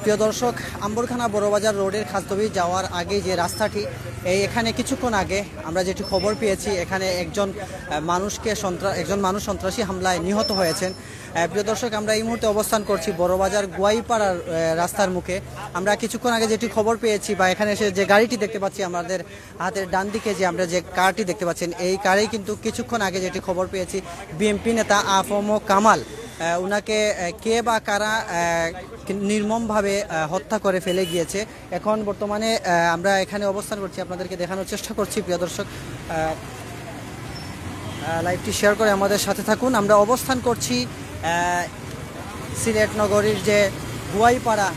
প্রিয় দর্শক, আম্বরখানা বড়বাজার রোডের খাসদবি যাওয়ার আগে যে রাস্তাটি, এখানে কিছুক্ষণ আগে আমরা যেটি খবর পেয়েছি, এখানে একজন মানুষ সন্ত্রাসী হামলায় নিহত হয়েছেন। প্রিয় দর্শক, আমরা এই মুহূর্তে অবস্থান করছি বড়বাজার গোয়াইপাড়ার রাস্তার মুখে। আমরা কিছুক্ষণ আগে যেটি খবর পেয়েছি বা এখানে এসে যে গাড়িটি দেখতে পাচ্ছি, আমাদের হাতের ডান দিকে যে আমরা যে কারটি দেখতে পাচ্ছেন, এই কারেই কিন্তু কিছুক্ষণ আগে যেটি খবর পেয়েছি, বিএনপি নেতা আফম কামাল, উনাকে কে বা কারা নির্মমভাবে হত্যা করে ফেলে গিয়েছে। এখন বর্তমানে আমরা এখানে অবস্থান করছি, আপনাদেরকে দেখানোর চেষ্টা করছি। প্রিয় দর্শক, লাইভটি শেয়ার করে আমাদের সাথে থাকুন। আমরা অবস্থান করছি সিলেট নগরীর যে গোয়াইপাড়া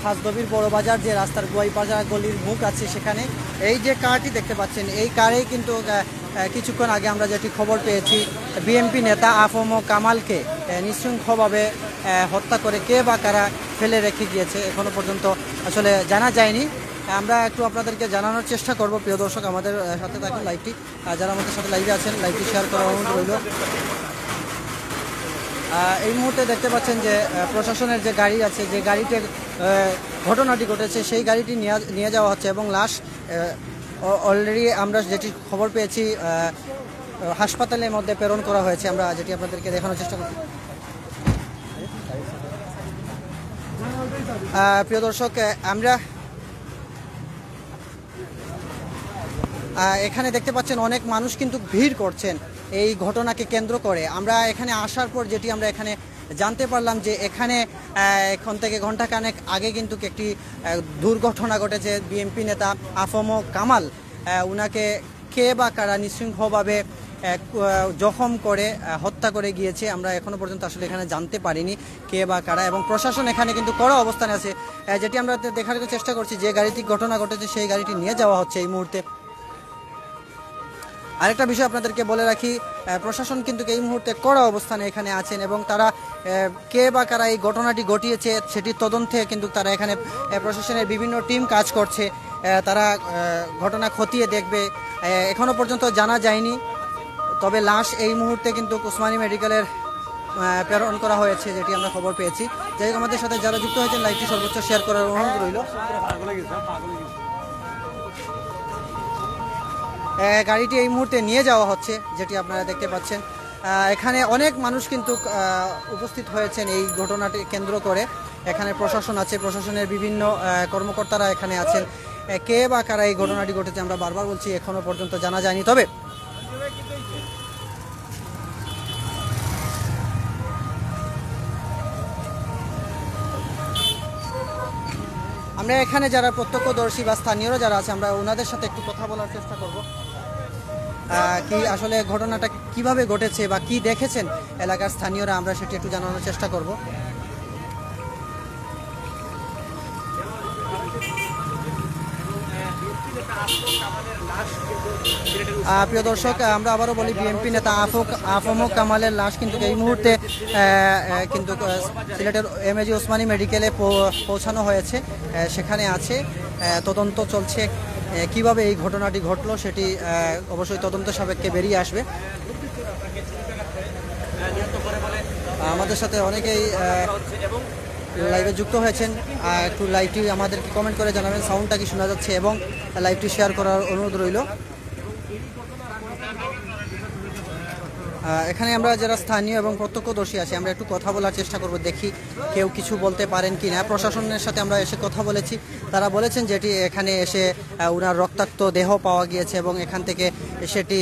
খাসদবির বড়বাজার যে রাস্তার গোয়াইপাড়া গলির মুখ আছে, সেখানে এই যে কারটি দেখতে পাচ্ছেন, এই কারেই কিন্তু কিছুক্ষণ আগে আমরা যেটি খবর পেয়েছি, বিএনপি নেতা আফম কামালকে নৃশংসভাবে হত্যা করে কে বা কারা ফেলে রেখে গিয়েছে, এখনো পর্যন্ত আসলে জানা যায়নি। আমরা একটু আপনাদেরকে জানানোর চেষ্টা করব। প্রিয় দর্শক, আমাদের সাথে থাকুন। লাইভটি যারা আমাদের সাথে লাইভে আছেন, লাইভটি শেয়ার করার অনুরোধ রইল। এই মুহূর্তে দেখতে পাচ্ছেন যে প্রশাসনের যে গাড়ি আছে, যে গাড়িতে ঘটনাটি ঘটেছে, সেই গাড়িটি নিয়ে যাওয়া হচ্ছে এবং লাশ অলরেডি আমরা যেটি খবর পেয়েছি হাসপাতালের মধ্যে প্রেরণ করা হয়েছে। আমরা যেটি আপনাদেরকে দেখানোর চেষ্টা করছি। প্রিয় দর্শক, আমরা এখানে দেখতে পাচ্ছেন অনেক মানুষ কিন্তু ভিড় করছেন এই ঘটনাকে কেন্দ্র করে। আমরা এখানে আসার পর যেটি আমরা এখানে জানতে পারলাম যে এখানে এখন থেকে ঘণ্টাখানেক আগে কিন্তু একটি দুর্ঘটনা ঘটেছে। বিএনপি নেতা আফম কামাল, উনাকে কে বা কারা নৃশংসভাবে জখম করে হত্যা করে গিয়েছে। আমরা এখনো পর্যন্ত আসলে এখানে জানতে পারিনি কে বা কারা, এবং প্রশাসন এখানে কিন্তু কড়া অবস্থানে আছে। যেটি আমরা দেখার চেষ্টা করছি, যে গাড়িটি ঘটনা ঘটেছে সেই গাড়িটি নিয়ে যাওয়া হচ্ছে এই মুহূর্তে। আরেকটা বিষয় আপনাদেরকে বলে রাখি, প্রশাসন কিন্তু এই মুহূর্তে কড়া অবস্থানে এখানে আছেন এবং তারা কে বা কারা এই ঘটনাটি ঘটিয়েছে সেটির তদন্তে কিন্তু তারা এখানে প্রশাসনের বিভিন্ন টিম কাজ করছে। তারা ঘটনা খতিয়ে দেখবে। এখনো পর্যন্ত জানা যায়নি, তবে লাশ এই মুহূর্তে কিন্তু ওসমানী মেডিকেলের প্রেরণ করা হয়েছে, যেটি আমরা খবর পেয়েছি। যাই হোক, আমাদের সাথে যারা যুক্ত হয়েছেন, লাইভটি সর্বোচ্চ শেয়ার করার অনুরোধ রইল। গাড়িটি এই মুহূর্তে নিয়ে যাওয়া হচ্ছে, যেটি আপনারা দেখতে পাচ্ছেন। এখানে অনেক মানুষ কিন্তু উপস্থিত হয়েছেন এই ঘটনাটি কেন্দ্র করে। এখানে প্রশাসন আছে, প্রশাসনের বিভিন্ন কর্মকর্তারা এখানে আছেন। কে বা কারা এই ঘটনাটি ঘটেছে আমরা বারবার বলছি, এখনো পর্যন্ত জানা যায়নি। তবে আমরা এখানে যারা প্রত্যক্ষদর্শী বা স্থানীয়রা যারা আছে, আমরা ওনাদের সাথে একটু কথা বলার চেষ্টা করব। কি আসলে ঘটনাটা কিভাবে ঘটেছে বা কি দেখেছেন এলাকার স্থানীয়রা, আমরা সেটি একটু জানানোর চেষ্টা করব। প্রিয় দর্শক, আমরা আবারও বলি, বিএনপি নেতা আফম কামালের লাশ কিন্তু এই মুহূর্তে কিন্তু সিলেটের এমএজি ওসমানী মেডিকেলে পৌঁছানো হয়েছে, সেখানে আছে। তদন্ত চলছে, কিভাবে এই ঘটনাটি ঘটলো সেটি অবশ্যই তদন্ত সাপেক্ষে বেরিয়ে আসবে। আমাদের সাথে অনেকেই লাইভে যুক্ত হয়েছেন। একটু লাইভটি আমাদেরকে কমেন্ট করে জানাবেন সাউন্ডটা কি শোনা যাচ্ছে, এবং লাইভটি শেয়ার করার অনুরোধ রইল। এখানে আমরা যারা স্থানীয় এবং প্রত্যক্ষদর্শী আছি, আমরা একটু কথা বলার চেষ্টা করব, দেখি কেউ কিছু বলতে পারেন কি না। প্রশাসনের সাথে আমরা এসে কথা বলেছি, তারা বলেছেন যেটি এখানে এসে ওনার রক্তাক্ত দেহ পাওয়া গিয়েছে এবং এখান থেকে সেটি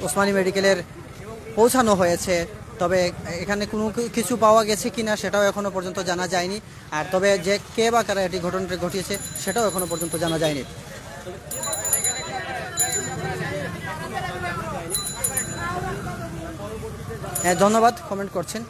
ওসমানী মেডিকেলের পৌঁছানো হয়েছে। তবে এখানে কোনো কিছু পাওয়া গেছে কিনা সেটাও এখনো পর্যন্ত জানা যায়নি। আর তবে যে কে বা কারা এটি ঘটনাটি ঘটিয়েছে সেটাও এখনো পর্যন্ত জানা যায়নি। হ্যাঁ, ধন্যবাদ, কমেন্ট করছেন।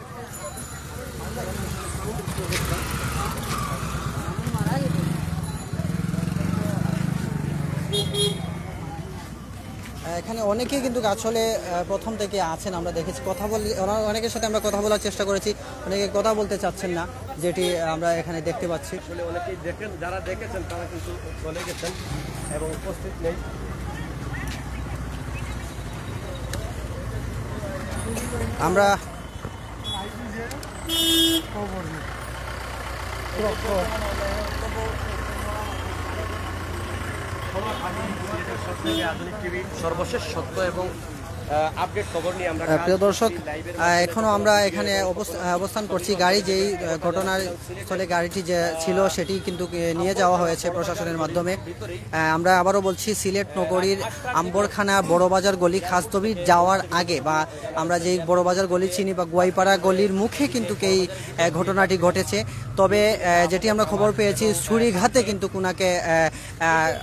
এখানে অনেকেই কিন্তু আসলে প্রথম থেকে আছেন, আমরা দেখেছি। কথা বলি, অনেকের সাথে আমরা কথা বলার চেষ্টা করেছি, অনেকে কথা বলতে চাচ্ছেন না, যেটি আমরা এখানে দেখতে পাচ্ছি। অনেকেই দেখেন, যারা দেখেছেন তারা কিন্তু চলে গেছেন এবং উপস্থিত নেই। আমরা আধুনিক টিভি সর্বশেষ সত্য এবং আপডেট খবর নিয়ে আমরা প্রিয় দর্শক, এখনো আমরা এখানে অবস্থান করছি। গাড়ি যেই ঘটনার স্থলে গাড়িটি যে ছিল সেটি কিন্তু নিয়ে যাওয়া হয়েছে প্রশাসনের মাধ্যমে। আমরা আবারও বলছি, সিলেট নগরীর আম্বরখানা বড়বাজার গলি খাসদবি যাওয়ার আগে, বা আমরা যেই বড়বাজার গলি চিনি বা গোয়াইপাড়া গলির মুখে কিন্তু এই ঘটনাটি ঘটেছে। তবে যেটি আমরা খবর পেয়েছি, ছুরিঘাতে কিন্তু ওনাকে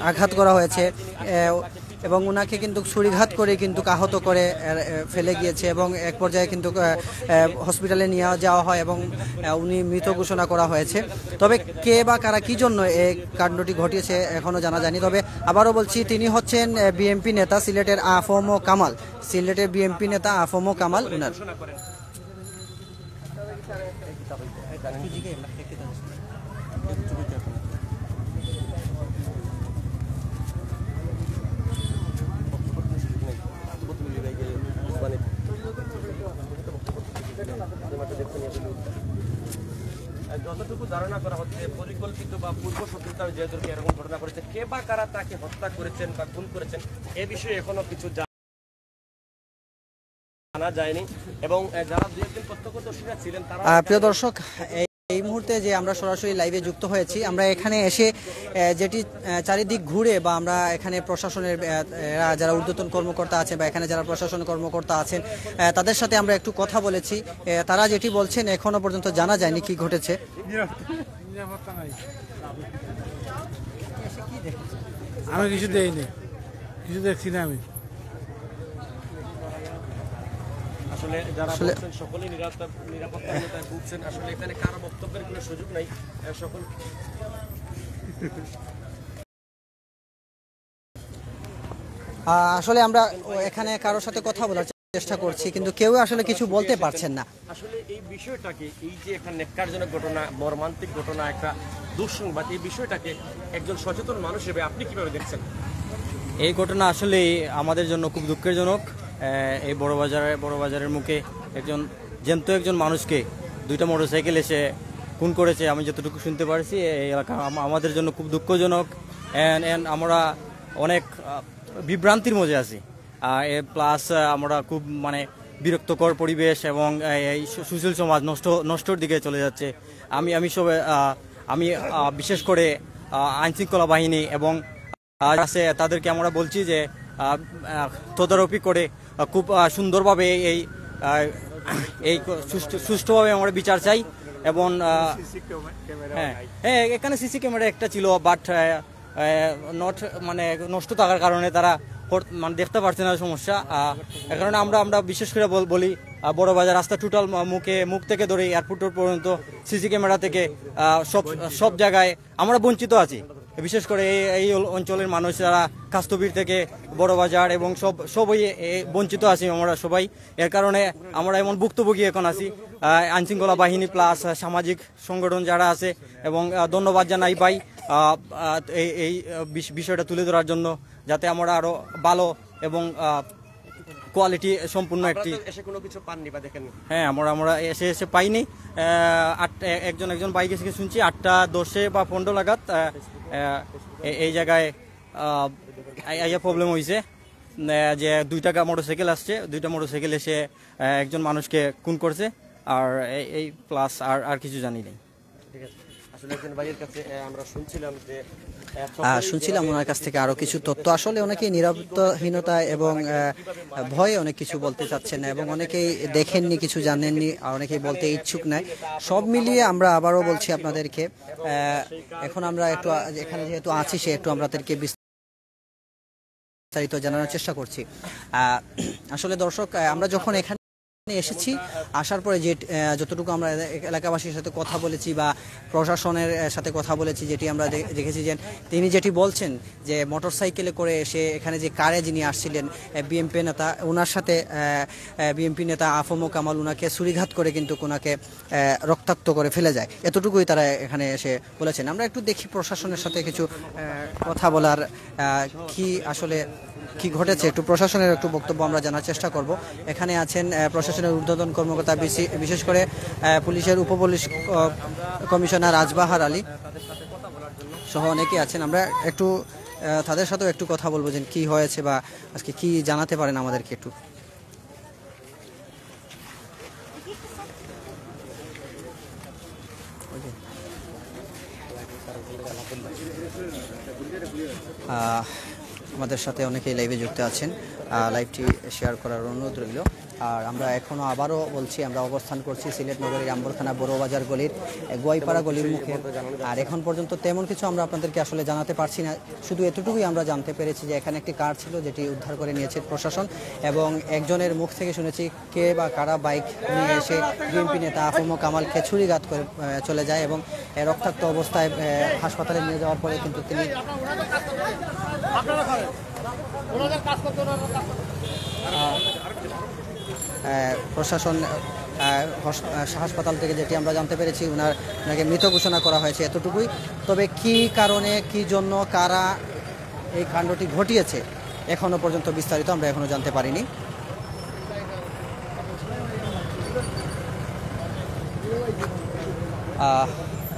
আঘাত করা হয়েছে এবং ওনাকে কিন্তু ছুরিঘাত করে কিন্তু আহত করে ফেলে গিয়েছে এবং এক পর্যায়ে কিন্তু হসপিটালে নিয়ে যাওয়া হয় এবং উনি মৃত ঘোষণা করা হয়েছে। তবে কে বা কারা কি জন্য এই কাণ্ডটি ঘটিয়েছে এখনো জানা যায়নি। তবে আবারও বলছি, তিনি হচ্ছেন বিএনপি নেতা সিলেটের আফম কামাল, সিলেটের বিএনপি নেতা আফম কামাল উনার। যতটুকু ধারণা করা হচ্ছে, পরিকল্পিত বা পূর্ব শত্রুতার যেহেতু এরকম ঘটনা করেছে, কে বা কারা তাকে হত্যা করেছেন বা খুন করেছেন এ বিষয়ে এখনো কিছু জানা যায়নি এবং যারা দুই একজন প্রত্যক্ষদর্শীরা ছিলেন তারা। প্রিয় দর্শক, এই মুহূর্তে যে আমরা সরাসরি লাইভে যুক্ত হয়েছি, আমরা এখানে এসে যেটি চারিদিক ঘুরে বা আমরা এখানে প্রশাসনের যারা ঊর্ধ্বতন কর্মকর্তা আছেন বা এখানে যারা প্রশাসন কর্মকর্তা আছেন তাদের সাথে আমরা একটু কথা বলেছি। তারা যেটি বলছেন, এখনো পর্যন্ত জানা যায়নি কি ঘটেছে। আমি কিছু দেইনি, কিছু দেখছি না আমি। আসলে যারা বলছেন সকলেই নিরাপত্তাহীনতায় ভুগছেন। আসলে এখানে কারো বক্তব্যের কোনো সুযোগ নাই। সকল আসলে আমরা এখানে কারোর সাথে কথা বলার চেষ্টা করছি, কিন্তু কেউ আসলে কিছু বলতে পারছেন না। আসলে এই বিষয়টাকে, এই যে এখানে নেককারজনক ঘটনা, মর্মান্তিক ঘটনা, একটা দুঃসংবাদ, এই বিষয়টাকে একজন সচেতন মানুষ হিসেবে আপনি কিভাবে দেখছেন? এই ঘটনা আসলে আমাদের জন্য খুব দুঃখজনক। এই বড়বাজারের মুখে জ্যান্ত একজন মানুষকে দুইটা মোটরসাইকেল এসে খুন করেছে। আমি যতটুকু শুনতে পারছি, এই এলাকা আমাদের জন্য খুব দুঃখজনক। আমরা অনেক বিভ্রান্তির মধ্যে আছি। প্লাস আমরা খুব বিরক্তকর পরিবেশ এবং এই সুশীল সমাজ নষ্টর দিকে চলে যাচ্ছে। আমি বিশেষ করে আইনশৃঙ্খলা বাহিনী এবং আছে তাদেরকে আমরা বলছি যে তদারকি করে খুব সুন্দরভাবে এই সুষ্ঠুভাবে আমরা বিচার চাই। এবং হ্যাঁ, এখানে সিসি ক্যামেরা একটা ছিল, বাট নষ্ট থাকার কারণে তারা দেখতে পারছে না সমস্যা। এ কারণে আমরা বিশেষ করে বলি, বড়বাজার রাস্তা টোটাল মুখ থেকে ধরে এয়ারপোর্ট পর্যন্ত সিসি ক্যামেরা থেকে সব জায়গায় আমরা বঞ্চিত আছি। বিশেষ করে এই অঞ্চলের মানুষ যারা খাসদবির থেকে বড়বাজার এবং সবই বঞ্চিত আছি আমরা সবাই। এর কারণে আমরা এমন ভুক্তভোগী এখন আছি। আইনশৃঙ্খলা বাহিনী প্লাস সামাজিক সংগঠন যারা আছে, এবং ধন্যবাদ জানাই ভাই এই বিষয়টা তুলে ধরার জন্য, যাতে আমরা আরো ভালো এবং কোয়ালিটি সম্পূর্ণ একটি কোনো কিছু পাননি বা দেখেননি? হ্যাঁ, আমরা এসে পাইনি। একজন বাইকে থেকে শুনছি 8:10 বা 15 নাগাদ এই জায়গায় প্রবলেম হয়েছে যে দুইটা মোটরসাইকেল আসছে, দুইটা মোটরসাইকেল এসে একজন মানুষকে খুন করছে। আর এই প্লাস আর কিছু জানি নাই। ঠিক আছে, আসলে একজন ভাইয়ের কাছে আমরা শুনছিলাম ওনার কাছ থেকে আরো কিছু তথ্য। আসলে অনেকেই নিরাপত্তাহীনতা এবং ভয়ে অনেক কিছু বলতে চাচ্ছেন না, এবং অনেকেই দেখেননি, কিছু জানেননি, আর অনেকেই বলতে ইচ্ছুক নাই। সব মিলিয়ে আমরা আবারও বলছি আপনাদেরকে, এখন আমরা একটু এখানে যেহেতু আছি, সে একটু আমাদেরকে বিস্তারিত জানানোর চেষ্টা করছি। আসলে দর্শক, আমরা যখন এখানে এসেছি, আসার পরে যতটুকু আমরা এলাকাবাসীর সাথে কথা বলেছি বা প্রশাসনের সাথে কথা বলেছি, যেটি আমরা দেখেছি যে তিনি যেটি বলছেন যে মোটরসাইকেলে করে এসে এখানে যে কারে যিনি আসছিলেন বিএনপি নেতা, ওনার সাথে বিএনপি নেতা আফম কামাল ওনাকে ছুরিঘাত করে কিন্তু ওনাকে রক্তাক্ত করে ফেলে যায়। এতটুকুই তারা এখানে এসে বলেছেন। আমরা একটু দেখি প্রশাসনের সাথে কিছু কথা বলার, কি আসলে কি ঘটেছে, একটু প্রশাসনের একটু বক্তব্য আমরা জানার চেষ্টা করব। এখানে আছেন প্রশাসন প্রশাসনের ঊর্ধ্বতন কর্মকর্তা, বিশেষ করে পুলিশের উপপুলিশ কমিশনার রাজবাহার আলী সহ অনেকেই আছেন। আমরা একটু তাদের সাথেও একটু কথা বলবো যে কি হয়েছে বা আজকে কি জানাতে পারেন আমাদেরকে একটু। আমাদের সাথে অনেকেই লাইভে যুক্ত আছেন, লাইভটি শেয়ার করার অনুরোধ রইল। আর আমরা এখনও আবারও বলছি, আমরা অবস্থান করছি সিলেট নগরীর আম্বরখানা বড়বাজার গলির গোয়াইপাড়া গলির মুখে। আর এখন পর্যন্ত তেমন কিছু আমরা আপনাদেরকে আসলে জানাতে পারছি না, শুধু এতটুকুই আমরা জানতে পেরেছি যে এখানে একটি কার ছিল যেটি উদ্ধার করে নিয়েছে প্রশাসন, এবং একজনের মুখ থেকে শুনেছি কে বা কারা বাইক নিয়ে এসে বিএনপি নেতা আফম কামালকে ছুরিঘাত করে চলে যায় এবং রক্তাক্ত অবস্থায় হাসপাতালে নিয়ে যাওয়ার পরে কিন্তু তিনি প্রশাসন হাসপাতাল থেকে যেটি আমরা জানতে পেরেছি ওনাকে মৃত ঘোষণা করা হয়েছে, এতটুকুই। তবে কি কারণে, কি জন্য, কারা এই কাণ্ডটি ঘটিয়েছে এখনো পর্যন্ত বিস্তারিত আমরা এখনো জানতে পারিনি।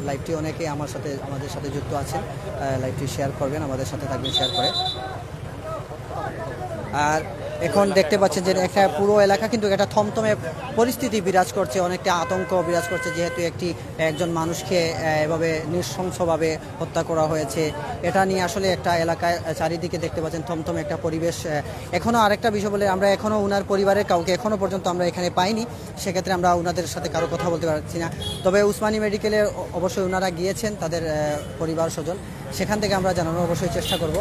লাইভটি অনেকে আমাদের সাথে যুক্ত আছেন, লাইভটি শেয়ার করবেন, আমাদের সাথে থাকবেন শেয়ার করে। আর এখন দেখতে পাচ্ছেন যে একটা পুরো এলাকা কিন্তু একটা থমথমে পরিস্থিতি বিরাজ করছে, অনেকটা আতঙ্ক বিরাজ করছে, যেহেতু একজন মানুষকে এভাবে নৃশংসভাবে হত্যা করা হয়েছে। এটা নিয়ে আসলে একটা এলাকায় চারিদিকে দেখতে পাচ্ছেন থমথমে একটা পরিবেশ। এখনও আরেকটা বিষয় বলে, আমরা এখনও ওনার পরিবারের কাউকে এখনও পর্যন্ত আমরা এখানে পাইনি, সেক্ষেত্রে আমরা ওনাদের সাথে কারো কথা বলতে পারছি না। তবে উসমানী মেডিকেলে অবশ্যই ওনারা গিয়েছেন, তাদের পরিবার স্বজন, সেখান থেকে আমরা জানানোর অবশ্যই চেষ্টা করব।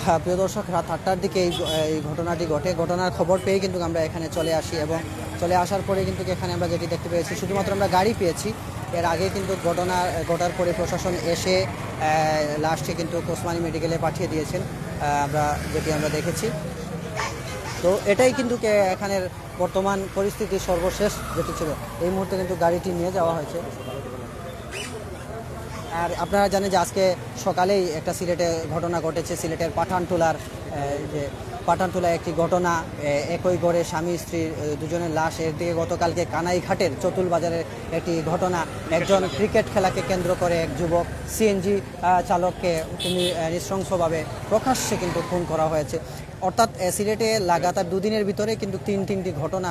হ্যাঁ প্রিয় দর্শক, রাত 8টার দিকে এই ঘটনাটি ঘটে। ঘটনার খবর পেয়ে কিন্তু আমরা এখানে চলে আসি, এবং চলে আসার পরে কিন্তু এখানে আমরা যেটি দেখতে পেয়েছি, শুধুমাত্র আমরা গাড়ি পেয়েছি। এর আগে কিন্তু ঘটার পরে প্রশাসন এসে লাস্টে কিন্তু ওসমানী মেডিকেলে পাঠিয়ে দিয়েছেন, যেটি আমরা দেখেছি। তো এটাই কিন্তু এখানের বর্তমান পরিস্থিতি সর্বশেষ যেটি ছিল। এই মুহূর্তে কিন্তু গাড়িটি নিয়ে যাওয়া হয়েছে। আর আপনারা জানেন যে আজকে সকালেই একটা সিলেটে ঘটনা ঘটেছে, সিলেটের পাঠানটুলায় একটি ঘটনা, একই ঘরে স্বামী স্ত্রীর দুজনের লাশ। এর দিকে গতকালকে কানাইঘাটের চতুল বাজারের একটি ঘটনা, একজন ক্রিকেট খেলাকে কেন্দ্র করে এক যুবক সিএনজি চালককে তিনি নৃশংসভাবে প্রকাশ্যে কিন্তু খুন করা হয়েছে। অর্থাৎ সিলেটে লাগাতার দুদিনের ভিতরে কিন্তু তিনটি ঘটনা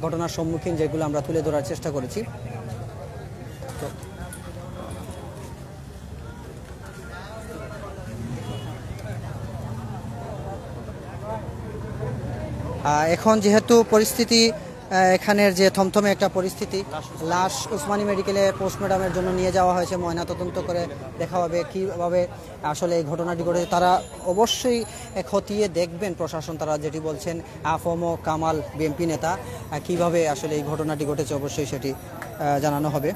ঘটনার সম্মুখীন, যেগুলো আমরা তুলে ধরার চেষ্টা করেছি। তো এখন যেহেতু পরিস্থিতি এখানের যে থমথমে একটা পরিস্থিতি, লাশ ওসমানী মেডিকেলে পোস্টমর্টমের জন্য নিয়ে যাওয়া হয়েছে, ময়নাতদন্ত করে দেখা হবে কীভাবে আসলে এই ঘটনাটি ঘটেছে। তারা অবশ্যই খতিয়ে দেখবেন প্রশাসন, তারা যেটি বলছেন আফম কামাল বিএনপি নেতা, কিভাবে আসলে এই ঘটনাটি ঘটেছে অবশ্যই সেটি জানানো হবে।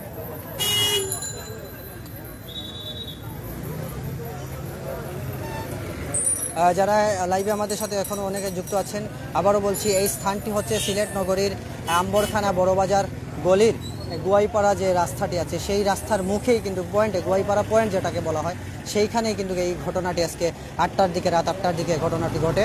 যারা লাইভে আমাদের সাথে এখনও অনেকে যুক্ত আছেন, আবারও বলছি এই স্থানটি হচ্ছে সিলেট নগরীর আম্বরখানা বড়বাজার গলির গোয়াইপাড়া যে রাস্তাটি আছে, সেই রাস্তার মুখেই কিন্তু গোয়াইপাড়া পয়েন্ট যেটাকে বলা হয়, সেইখানেই কিন্তু এই ঘটনাটি আজকে রাত 8টার দিকে ঘটনাটি ঘটে।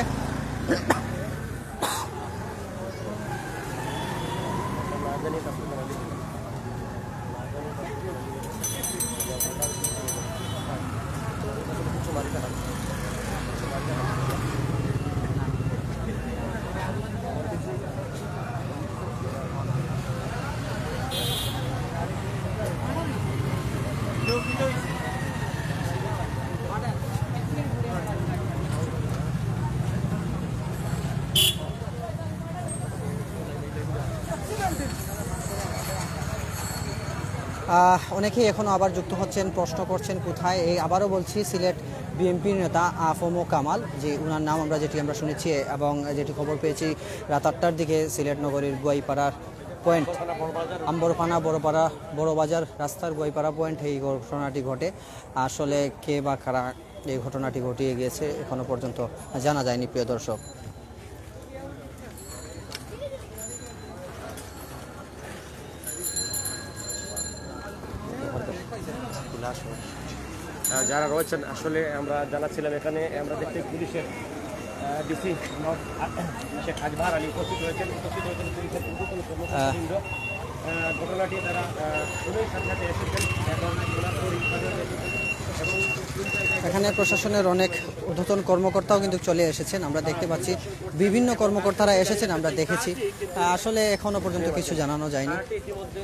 অনেকেই এখনও আবার যুক্ত হচ্ছেন, প্রশ্ন করছেন কোথায়। আবারও বলছি সিলেট বিএনপির নেতা আফম কামাল, যে ওনার নাম যেটি আমরা শুনেছি এবং যেটি খবর পেয়েছি রাত 8টার দিকে সিলেট নগরীর গোয়াইপাড়ার পয়েন্ট আম্বরখানা বড়বাজার রাস্তার গোয়াইপাড়া পয়েন্ট এই ঘটনাটি ঘটে। আসলে কে বা কারা এই ঘটনাটি ঘটিয়ে গিয়েছে এখনো পর্যন্ত জানা যায়নি প্রিয় দর্শক। যারা রয়েছেন আসলে আমরা জানাচ্ছিলাম এখানে আমরা দেখতে পুলিশের ডিসি শেখ আজহার আলী উপস্থিত হয়েছেন পুলিশের ঊর্ধ্বতন কর্মকর্তাবৃন্দ। ঘটনাটি তারা শুনেই সাথে সাথে এসেছেন এবং ওনার পরিবারের এসেছেন এবং এখানে প্রশাসনের অনেক ঊর্ধ্বতন কর্মকর্তাও কিন্তু চলে এসেছেন, আমরা দেখতে পাচ্ছি বিভিন্ন কর্মকর্তারা এসেছেন, আমরা দেখেছি। আসলে এখনো পর্যন্ত কিছু জানানো যায়নি। ইতিমধ্যে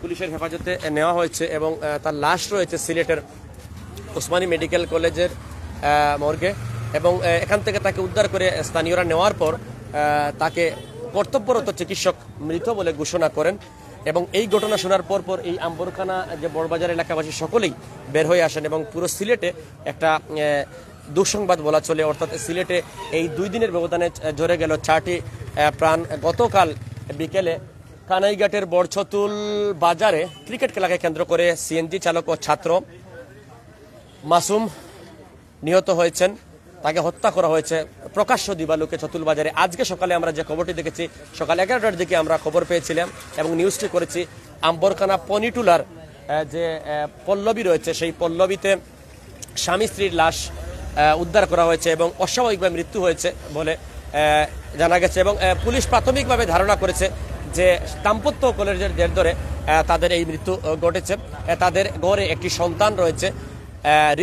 পুলিশের হেফাজতে নেওয়া হয়েছে এবং তার লাশ রয়েছে সিলেটের ওসমানী মেডিকেল কলেজের মর্গে এবং এখান থেকে তাকে উদ্ধার করে স্থানীয়রা নেওয়ার পর তাকে কর্তব্যরত চিকিৎসক মৃত বলে ঘোষণা করেন এবং এই ঘটনা শোনার পর এই আম্বরখানা যে বড়বাজার এলাকাবাসী সকলেই বের হয়ে আসেন এবং পুরো সিলেটে একটা দুঃসংবাদ বলা চলে, অর্থাৎ সিলেটে এই 2 দিনের ব্যবধানে ঝরে গেল 4টি প্রাণ। গতকাল বিকেলে কানাইঘাটের বড়ছতুল বাজারে ক্রিকেট খেলাকে কেন্দ্র করে সিএনজি চালক ও ছাত্র মাসুম নিহত হয়েছেন, তাকে হত্যা করা হয়েছে প্রকাশ্য দিবালোকে চতুল বাজারে। আজকে সকালে আমরা যে খবরটি দেখেছি সকাল 11টার দিকে আমরা খবর পেয়েছিলাম এবং নিউজটি করেছি আম্বরখানা পনিটুলার যে পল্লবী রয়েছে সেই পল্লবীতে স্বামী স্ত্রীর লাশ উদ্ধার করা হয়েছে এবং অস্বাভাবিকভাবে মৃত্যু হয়েছে বলে জানা গেছে এবং পুলিশ প্রাথমিকভাবে ধারণা করেছে যে দাম্পত্য কলেজের জের ধরে তাদের এই মৃত্যু ঘটেছে। তাদের ঘরে একটি সন্তান রয়েছে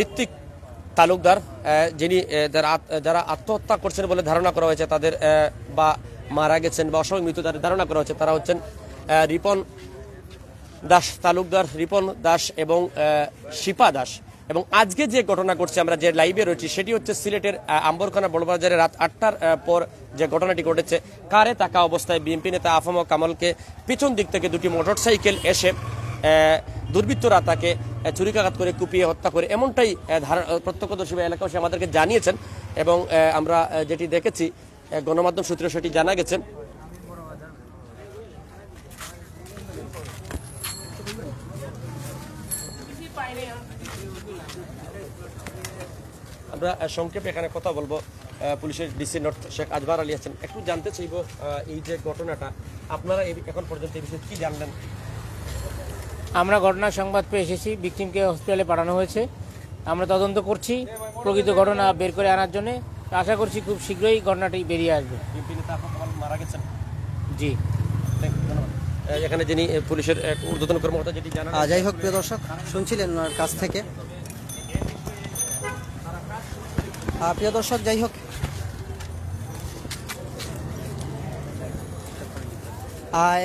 ঋত্বিক তালুকদার, যিনি যারা আত্মহত্যা করছেন বলে ধারণা করা হয়েছে তাদের বা মারা গেছেন বা অস্বাভাবিক মৃত্যু তাদের ধারণা করা হচ্ছে, তারা হচ্ছেন রিপন দাস তালুকদার, রিপন দাস এবং শিপা দাস। এবং আজকে যে ঘটনা ঘটছে আমরা যে লাইভে রয়েছি সেটি হচ্ছে সিলেটের আম্বরখানা বড়বাজারে রাত 8টার পর যে ঘটনাটি ঘটেছে। কারে থাকা অবস্থায় বিএনপি নেতা আফম কামালকে পিছন দিক থেকে 2টি মোটরসাইকেল এসে দুর্বৃত্তরা তাকে ছুরিকাঘাত করে কুপিয়ে হত্যা করে, এমনটাই প্রত্যক্ষদর্শী বা এলাকাবাসী আমাদেরকে জানিয়েছেন এবং আমরা যেটি দেখেছি গণমাধ্যম সূত্রে সেটি জানা গেছে। আমরা সংক্ষেপে এখানে কথা বলবো, পুলিশের ডিসি নর্থ শেখ আজহার আলী আছেন। একটু জানতে চাইব এই যে ঘটনাটা আপনারা এখন পর্যন্ত এই বিষয়ে কি জানলেন? আমরা ঘটনার সংবাদ পেয়ে এসেছি, ভিকটিমকে হসপিটালে পাঠানো হয়েছে। আমরা তদন্ত করছি প্রকৃত ঘটনা বের করে আনার জন্য। আশা করছি খুব শীঘ্রই ঘটনাটি বেরিয়ে আসবে। বিএনপি নেতা আফম কামাল মারা গেছেন। জি, ধন্যবাদ। এখানে যিনি পুলিশের ঊর্ধ্বতন কর্মকর্তা যেটি জানান, যাই হোক প্রিয় দর্শক, শুনছিলেন ওনার কাছ থেকে। প্রিয় দর্শক, যাই হোক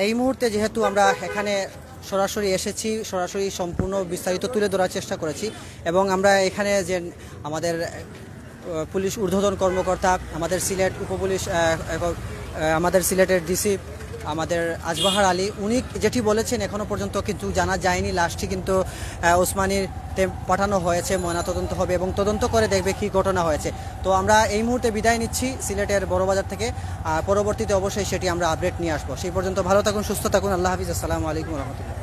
এই মুহূর্তে যেহেতু আমরা এখানে সরাসরি এসেছি, সরাসরি সম্পূর্ণ বিস্তারিত তুলে ধরার চেষ্টা করেছি এবং আমরা এখানে যে আমাদের পুলিশ ঊর্ধ্বতন কর্মকর্তা, আমাদের সিলেট উপপুলিশ, আমাদের সিলেটের ডিসি আমাদের আজবাহার আলী, উনি যেটি বলেছেন এখনও পর্যন্ত কিন্তু জানা যায়নি। লাশটি কিন্তু ওসমানীতে পাঠানো হয়েছে, ময়নাতদন্ত হবে এবং তদন্ত করে দেখবে কী ঘটনা হয়েছে। তো আমরা এই মুহূর্তে বিদায় নিচ্ছি সিলেটের বড়বাজার থেকে। পরবর্তীতে অবশ্যই সেটি আমরা আপডেট নিয়ে আসবো। সেই পর্যন্ত ভালো থাকুন, সুস্থ থাকুন। আল্লাহ হাফিজ। আসসালামু আলাইকুম রহমতুল্লাহ।